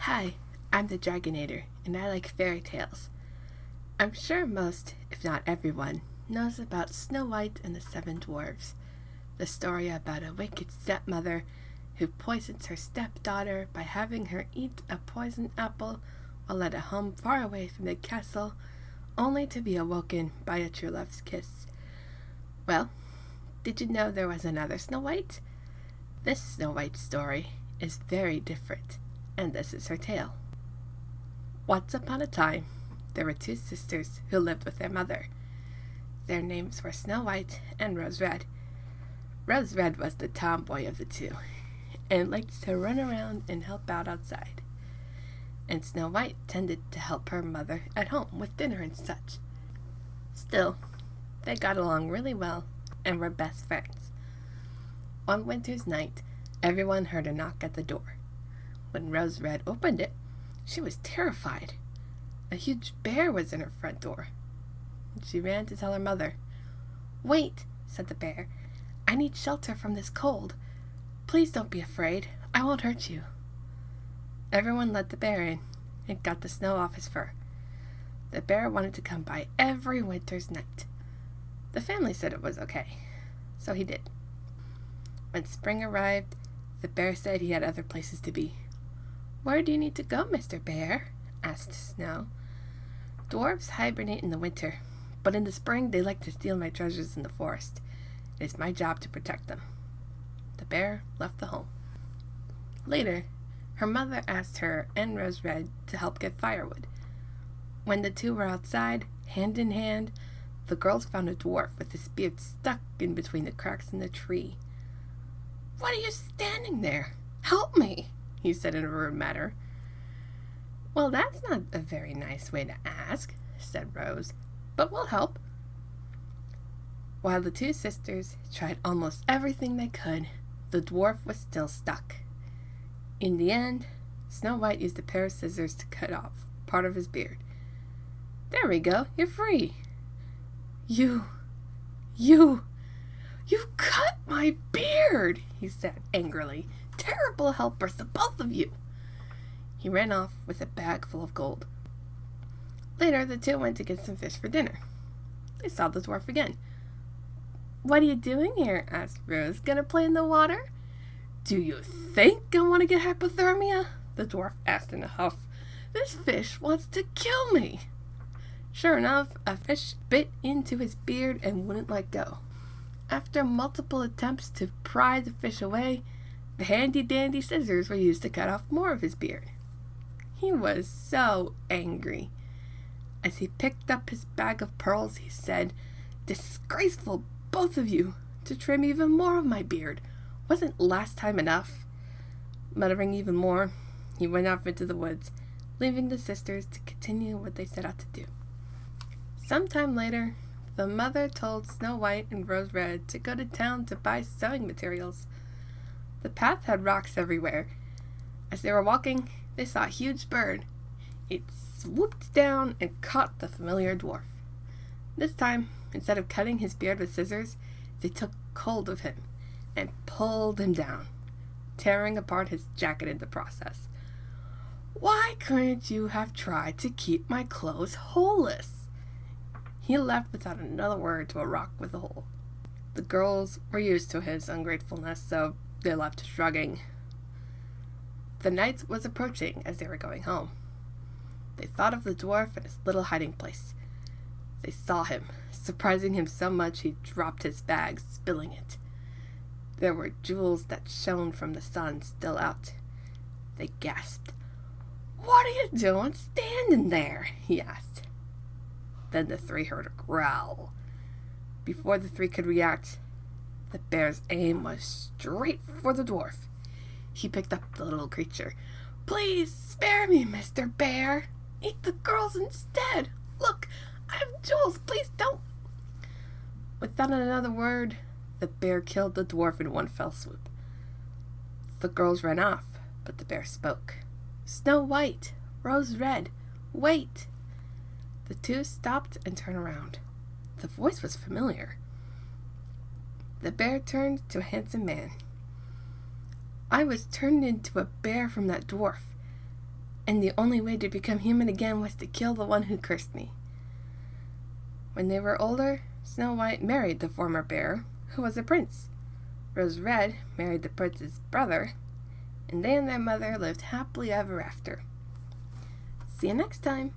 Hi, I'm the Dragonator, and I like fairy tales. I'm sure most, if not everyone, knows about Snow White and the Seven Dwarfs, the story about a wicked stepmother who poisons her stepdaughter by having her eat a poisoned apple while at a home far away from the castle, only to be awoken by a true love's kiss. Well, did you know there was another Snow White? This Snow White story is very different, and this is her tale. Once upon a time, there were two sisters who lived with their mother. Their names were Snow White and Rose Red. Rose Red was the tomboy of the two, and liked to run around and help out outside. And Snow White tended to help her mother at home with dinner and such. Still, they got along really well and were best friends. One winter's night, everyone heard a knock at the door. When Rose Red opened it, she was terrified. A huge bear was in her front door. She ran to tell her mother. "Wait," said the bear. "I need shelter from this cold. Please don't be afraid. I won't hurt you." Everyone let the bear in and got the snow off his fur. The bear wanted to come by every winter's night. The family said it was okay, so he did. When spring arrived, the bear said he had other places to be. "Where do you need to go, Mr. Bear?" asked Snow. "Dwarves hibernate in the winter, but in the spring they like to steal my treasures in the forest. It is my job to protect them." The bear left the home. Later, her mother asked her and Rose Red to help get firewood. When the two were outside, hand in hand, the girls found a dwarf with his beard stuck in between the cracks in the tree. "What are you standing there? Help me," he said in a rude manner. "Well, that's not a very nice way to ask," said Rose, "but we'll help." While the two sisters tried almost everything they could, the dwarf was still stuck. In the end, Snow White used a pair of scissors to cut off part of his beard. "There we go, you're free." You cut my beard," he said angrily. "Terrible helpers, the both of you." He ran off with a bag full of gold. Later, the two went to get some fish for dinner. They saw the dwarf again. "What are you doing here?" asked Rose. "Gonna play in the water?" "Do you think I want to get hypothermia?" the dwarf asked in a huff. "This fish wants to kill me." Sure enough, a fish bit into his beard and wouldn't let go. After multiple attempts to pry the fish away, the handy-dandy scissors were used to cut off more of his beard. He was so angry. As he picked up his bag of pearls, he said, "Disgraceful, both of you, to trim even more of my beard. Wasn't last time enough?" Muttering even more, he went off into the woods, leaving the sisters to continue what they set out to do. Sometime later, the mother told Snow White and Rose Red to go to town to buy sewing materials. The path had rocks everywhere. As they were walking, they saw a huge bird. It swooped down and caught the familiar dwarf. This time, instead of cutting his beard with scissors, they took hold of him and pulled him down, tearing apart his jacket in the process. "Why couldn't you have tried to keep my clothes holeless?" He left without another word to a rock with a hole. The girls were used to his ungratefulness, so they left shrugging. The night was approaching as they were going home. They thought of the dwarf and his little hiding place. They saw him, surprising him so much he dropped his bag, spilling it. There were jewels that shone from the sun still out. They gasped. "What are you doing standing there?" he asked. Then the three heard a growl. Before the three could react, the bear's aim was straight for the dwarf. He picked up the little creature. "Please spare me, Mr. Bear. Eat the girls instead. Look, I have jewels. Please don't." Without another word, the bear killed the dwarf in one fell swoop. The girls ran off, but the bear spoke. "Snow White, Rose Red, wait." The two stopped and turned around. The voice was familiar. The bear turned to a handsome man. "I was turned into a bear from that dwarf. and the only way to become human again was to kill the one who cursed me. When they were older, Snow White married the former bear, who was a prince. Rose Red married the prince's brother, and they and their mother lived happily ever after. See you next time.